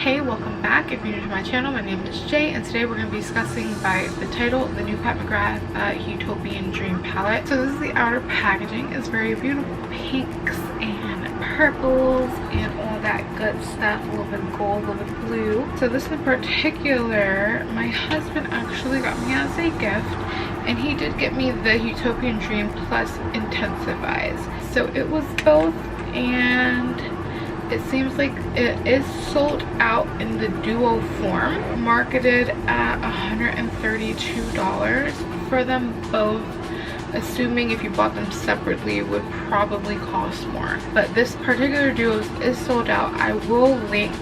Hey, welcome back. If you're new to my channel, my name is Jay, and today we're going to be discussing by the title the new Pat McGrath Huetopian Dream Palette. So this is the outer packaging. It's very beautiful pinks and purples and all that good stuff, a little bit of gold, a little bit of blue. So this in particular, my husband actually got me as a gift, and he did get me the Huetopian Dream Plus Intensifies. So it was both, and it seems like it is sold out in the duo form, marketed at $132 for them both. Assuming if you bought them separately, it would probably cost more. But this particular duos is sold out. I will link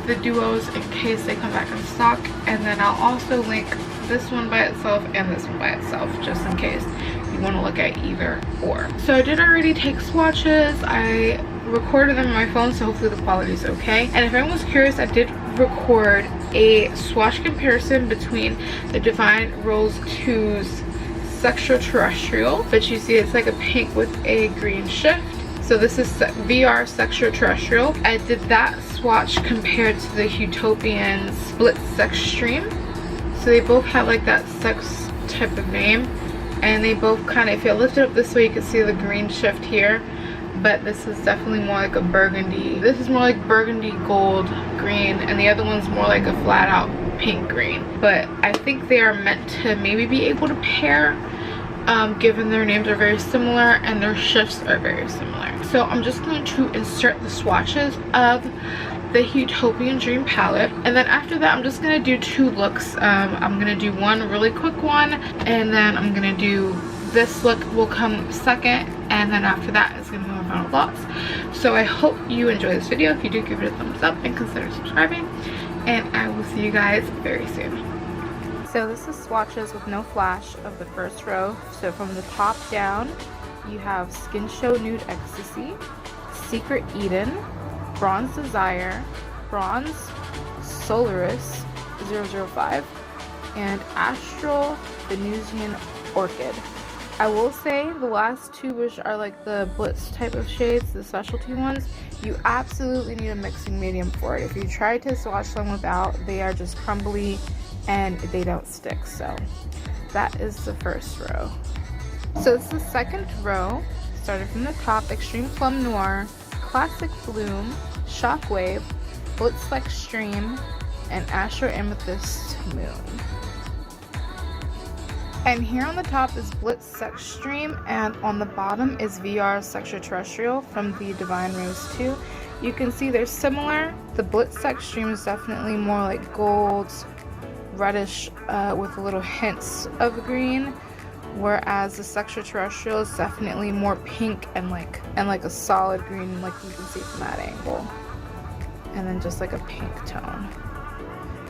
the duos in case they come back in stock, and then I'll also link this one by itself and this one by itself, just in case you want to look at either or. So I did already take swatches. I recorded them on my phone, so hopefully the quality is okay. And if anyone was curious, I did record a swatch comparison between the Divine Rose 2's Sexual Terrestrial, but you see it's like a pink with a green shift. So this is VR Sexual Terrestrial. I did that swatch compared to the Huetopian Split Sex Stream. So they both have like that sex type of name, and they both kind of, if you lift it up this way, you can see the green shift here. But this is definitely more like a burgundy. This is more like burgundy gold green, and the other one's more like a flat out pink green. But I think they are meant to maybe be able to pair, given their names are very similar and their shifts are very similar. So I'm just going to insert the swatches of the Huetopian Dream palette, and then after that I'm just going to do two looks. I'm going to do one really quick one, and then I'm going to do this look will come second, and then after that is going to be my final thoughts. So I hope you enjoy this video. If you do, give it a thumbs up and consider subscribing, and I will see you guys very soon. So this is swatches with no flash of the first row. So from the top down, you have Skin Show Nude Ecstasy, Secret Eden, Bronze Desire, Bronze Solaris 005, and Astral Venusian Orchid. I will say the last two, which are like the Blitz type of shades, the specialty ones, you absolutely need a mixing medium for it. If you try to swatch them without, they are just crumbly and they don't stick. So that is the first row. So it's the second row. Started from the top: Extreme Plum Noir, Classic Bloom, Shockwave, Blitz Extreme, and Astro Amethyst Moon. And here on the top is Blitz Sex Stream, and on the bottom is VR Sexual Terrestrial from the Divine Rose 2. You can see they're similar. The Blitz Sex Stream is definitely more like gold, reddish, with little hints of green, whereas the Sexual Terrestrial is definitely more pink and like a solid green, like you can see from that angle, and then just like a pink tone.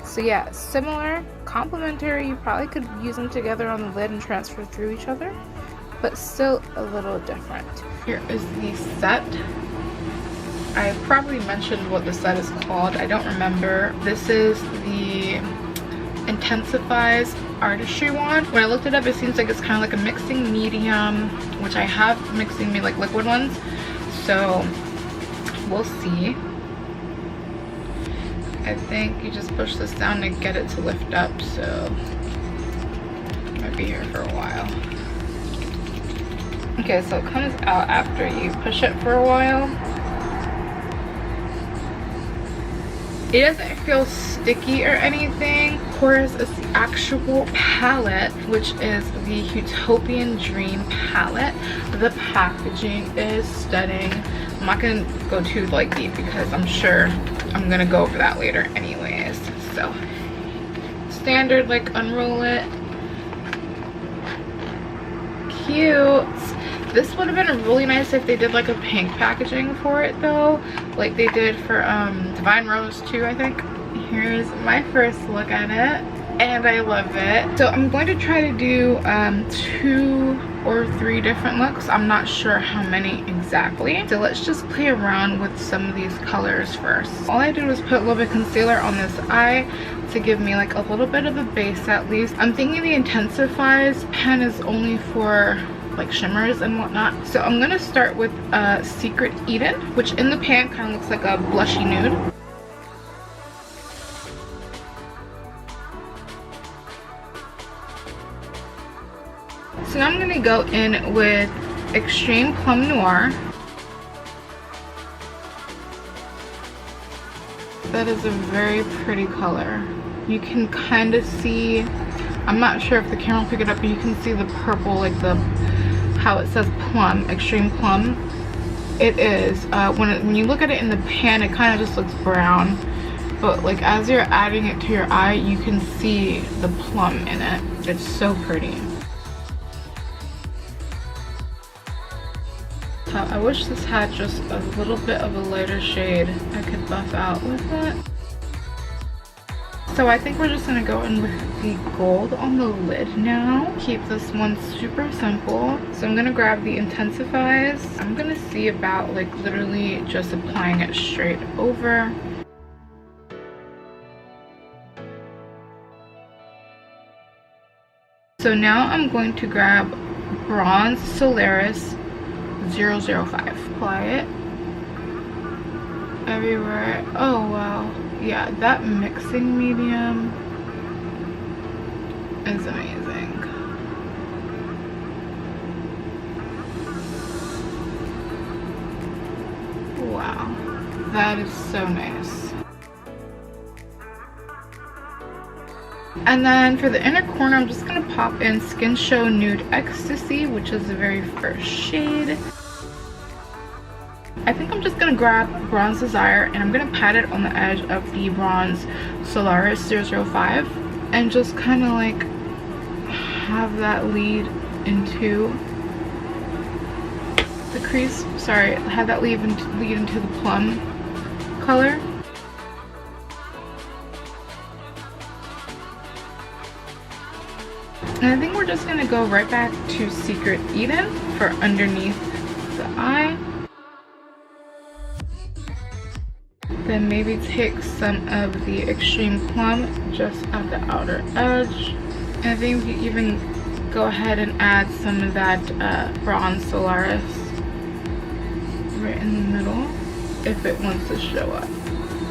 So yeah, similar, complementary. You probably could use them together on the lid and transfer through each other, but still a little different. Here is the set. I probably mentioned what the set is called. I don't remember. This is the Intensifies Artistry wand. When I looked it up, it seems like it's kind of like a mixing medium, which I have mixing me like liquid ones. So we'll see. I think you just push this down to get it to lift up, so it might be here for a while. Okay, so it comes out after you push it for a while. It doesn't feel sticky or anything. Of course, it's the actual palette, which is the Huetopian Dream palette. The packaging is stunning. I'm not gonna go too like deep because I'm sure I'm gonna go over that later anyways. So standard, like unroll it. Cute. This would have been really nice if they did like a pink packaging for it though, like they did for Divine Rose 2, I think. Here's my first look at it, and I love it. So I'm going to try to do 2 or 3 different looks. I'm not sure how many exactly. So let's just play around with some of these colors first. All I did was put a little bit of concealer on this eye to give me like a little bit of a base at least. I'm thinking the Intensifies pen is only for like shimmers and whatnot. So I'm gonna start with Secret Eden, which in the pan kind of looks like a blushy nude. So now I'm going to go in with Extreme Plum Noir. That is a very pretty color. You can kind of see, I'm not sure if the camera will pick it up, but you can see the purple, like the how it says plum, Extreme Plum. It is, when you look at it in the pan, it kind of just looks brown, but like as you're adding it to your eye, you can see the plum in it. It's so pretty. I wish this had just a little bit of a lighter shade I could buff out with it. So I think we're just gonna go in with the gold on the lid now. Keep this one super simple. So I'm gonna grab the Intensifies. I'm gonna see about like literally just applying it straight over. So now I'm going to grab Bronze Solaris 005. Apply it everywhere. Oh wow. Yeah, that mixing medium is amazing. Wow, that is so nice. And then for the inner corner, I'm just gonna pop in Skin Show Nude Ecstasy, which is the very first shade. I think I'm just gonna grab Bronze Desire and I'm gonna pat it on the edge of the Bronze Solaris 005 and just kind of like have that lead into the crease. Sorry, have that lead into the plum color. And I think we're just gonna go right back to Secret Eden for underneath the eye. Then maybe take some of the Extreme Plum just at the outer edge. And I think we can even go ahead and add some of that Bronze Solaris right in the middle if it wants to show up.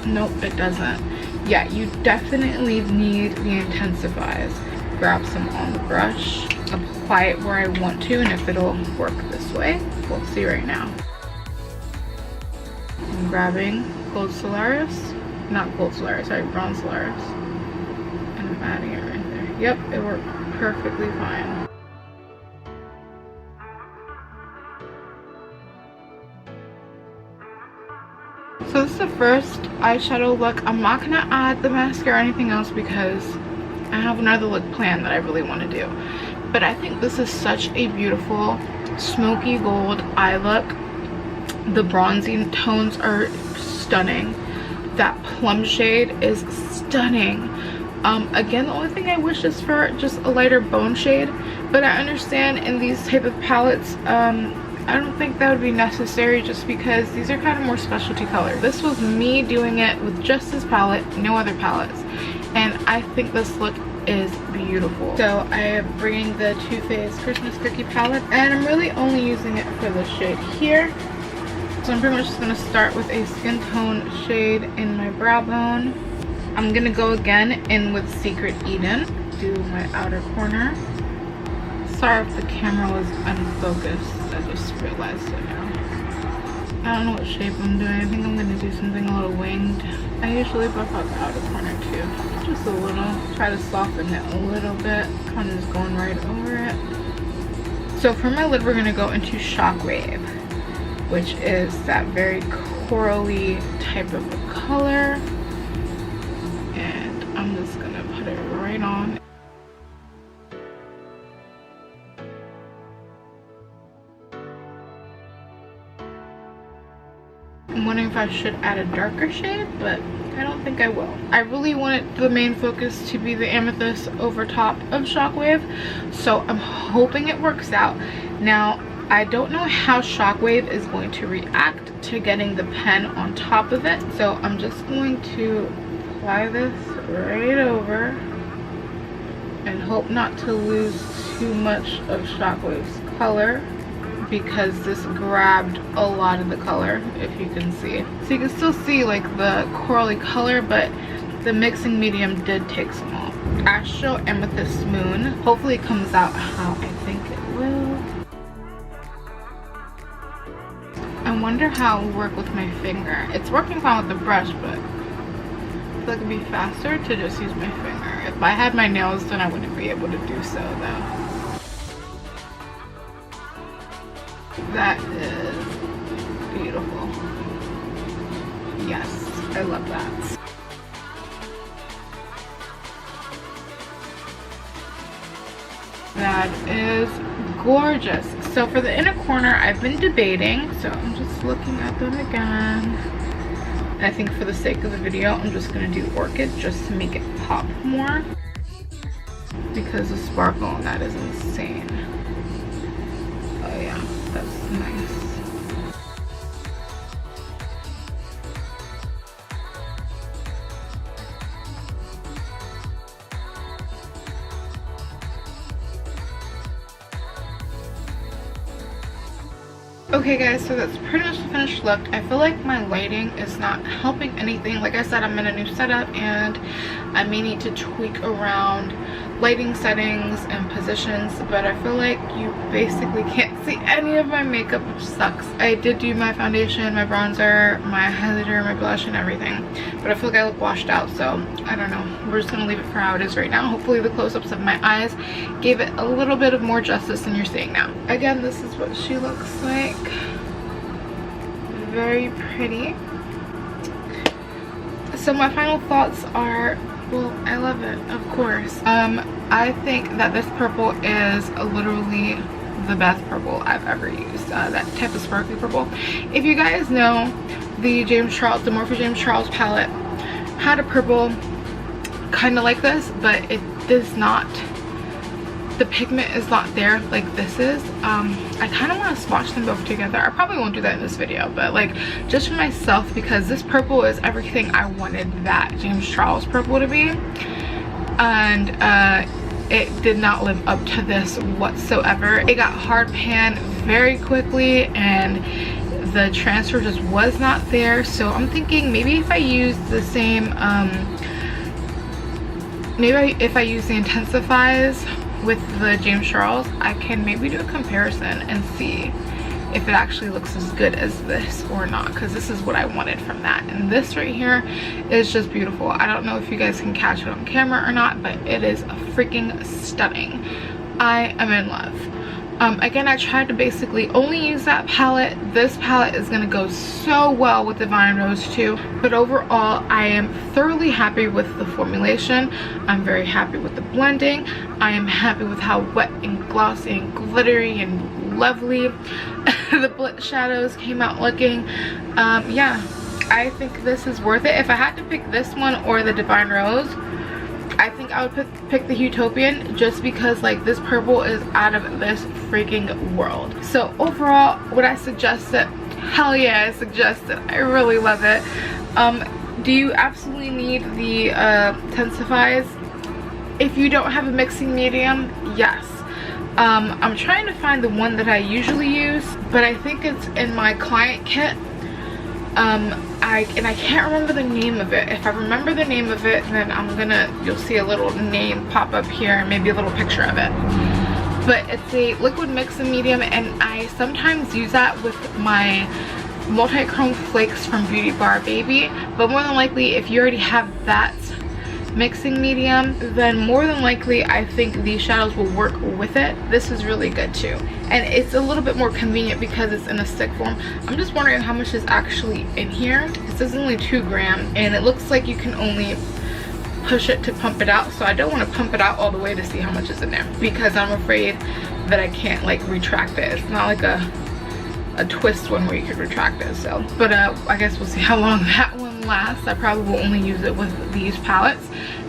Nope, it doesn't. Yeah, you definitely need the Intensifies. Grab some on the brush, apply it where I want to, and if it'll work this way, we'll see right now. I'm grabbing Gold Solaris, not Gold Solaris, sorry, Bronze Solaris, and I'm adding it right there. Yep, it worked perfectly fine. So this is the first eyeshadow look. I'm not gonna add the mascara or anything else because I have another look planned that I really want to do. But I think this is such a beautiful smoky gold eye look. The bronzing tones are stunning. That plum shade is stunning. Again, the only thing I wish is for just a lighter bone shade, but I understand in these type of palettes, I don't think that would be necessary just because these are kind of more specialty colors. This was me doing it with just this palette, no other palettes, and I think this look is beautiful. So I am bringing the Too Faced Christmas Cookie palette, and I'm really only using it for the shade here. So I'm pretty much just going to start with a skin tone shade in my brow bone. I'm going to go again in with Secret Eden. Do my outer corner. Sorry if the camera was unfocused. I just realized it now. I don't know what shape I'm doing. I think I'm going to do something a little winged. I usually buff out the outer corner too. Just a little. Try to soften it a little bit. Kind of just going right over it. So for my lid, we're going to go into Shockwave, which is that very corally type of a color. And I'm just going to put it right on. I'm wondering if I should add a darker shade, but I don't think I will. I really wanted the main focus to be the amethyst over top of Shockwave, so I'm hoping it works out. Now, I don't know how Shockwave is going to react to getting the pen on top of it, so I'm just going to apply this right over and hope not to lose too much of Shockwave's color, because this grabbed a lot of the color, if you can see. So you can still see like the corally color, but the mixing medium did take some off. Astro Amethyst Moon. Hopefully it comes out how I think it will. I wonder how it will work with my finger. It's working fine with the brush, but I feel like it'd be faster to just use my finger. If I had my nails done, I wouldn't be able to do so though. That is beautiful. Yes, I love that. That is gorgeous. So for the inner corner, I've been debating, so I'm just looking at them again. And I think for the sake of the video, I'm just gonna do Orchid just to make it pop more, because the sparkle on that is insane. Oh yeah, that's nice. Okay guys, so that's pretty much the finished look. I feel like my lighting is not helping anything. Like I said, I'm in a new setup and I may need to tweak around lighting settings and positions, but I feel like you basically can't see any of my makeup, which sucks. I did do my foundation, my bronzer, my highlighter, my blush and everything, but I feel like I look washed out, so I don't know. We're just gonna leave it for how it is right now. Hopefully the close-ups of my eyes gave it a little bit of more justice than you're seeing now. Again, this is what she looks like. Very pretty. So my final thoughts are, well, I love it, of course. I think that this purple is literally the best purple I've ever used. That type of sparkly purple. If you guys know, the Morphe James Charles palette had a purple kind of like this, but it does not, the pigment is not there like this is. I kind of want to swatch them both together. I probably won't do that in this video, but like just for myself, because this purple is everything I wanted that James Charles purple to be, and it did not live up to this whatsoever. It got hard pan very quickly and the transfer just was not there. So I'm thinking maybe if I use the same if I use the intensifies with the James Charles, I can maybe do a comparison and see if it actually looks as good as this or not, because this is what I wanted from that. And this right here is just beautiful. I don't know if you guys can catch it on camera or not, but it is freaking stunning. I am in love. Again, I tried to basically only use that palette. This palette is going to go so well with Divine Rose too, but overall I am thoroughly happy with the formulation. I'm very happy with the blending. I am happy with how wet and glossy and glittery and lovely the blitz shadows came out looking. Yeah, I think this is worth it. If I had to pick this one or the Divine Rose, I think I would pick the Huetopian, just because like this purple is out of this freaking world. So overall, would I suggest it? Hell yeah, I suggest it. I really love it. Do you absolutely need the intensifies? If you don't have a mixing medium, yes. I'm trying to find the one that I usually use, but I think it's in my client kit. I can't remember the name of it. If I remember the name of it, then you'll see a little name pop up here and maybe a little picture of it. But it's a liquid mixing medium, and I sometimes use that with my multi-chrome flakes from Beauty Bar Baby. But more than likely, if you already have that mixing medium, then more than likely I think these shadows will work with it. This is really good too, and it's a little bit more convenient because it's in a stick form. I'm just wondering how much is actually in here. This is only 2 grams, and it looks like you can only push it to pump it out, so I don't want to pump it out all the way to see how much is in there, because I'm afraid that I can't like retract it. It's not like a twist one where you could retract it. So but I guess we'll see how long that one lasts. I probably will only use it with these palettes.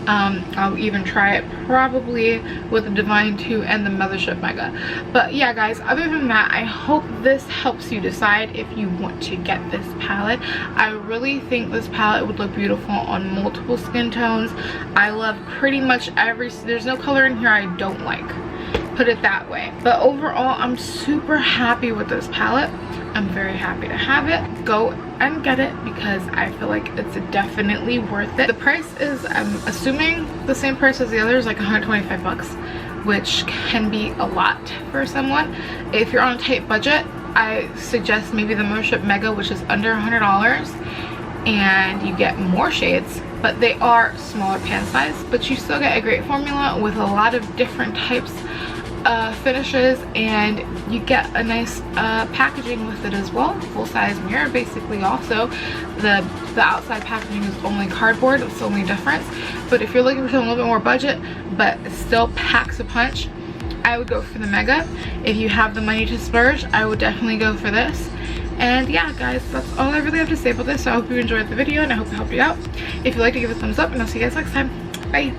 I'll even try it probably with the Divine 2 and the Mothership Mega. But yeah guys, other than that, I hope this helps you decide if you want to get this palette. I really think this palette would look beautiful on multiple skin tones. I love pretty much there's no color in here I don't like. put it that way. But overall, I'm super happy with this palette. I'm very happy to have it. Go and get it because I feel like it's definitely worth it. The price is, I'm assuming, the same price as the others, like 125 bucks, which can be a lot for someone. If you're on a tight budget, I suggest maybe the Membership Mega, which is under $100, and you get more shades, but they are smaller pan size, but you still get a great formula with a lot of different types finishes, and you get a nice packaging with it as well. Full-size mirror basically. Also the outside packaging is only cardboard. It's the only difference. But if you're looking for something a little bit more budget but it still packs a punch, I would go for the Mega. If you have the money to splurge, I would definitely go for this. And yeah, guys, that's all I really have to say about this. So I hope you enjoyed the video and I hope it helped you out. If you'd like to, give it a thumbs up, and I'll see you guys next time. Bye.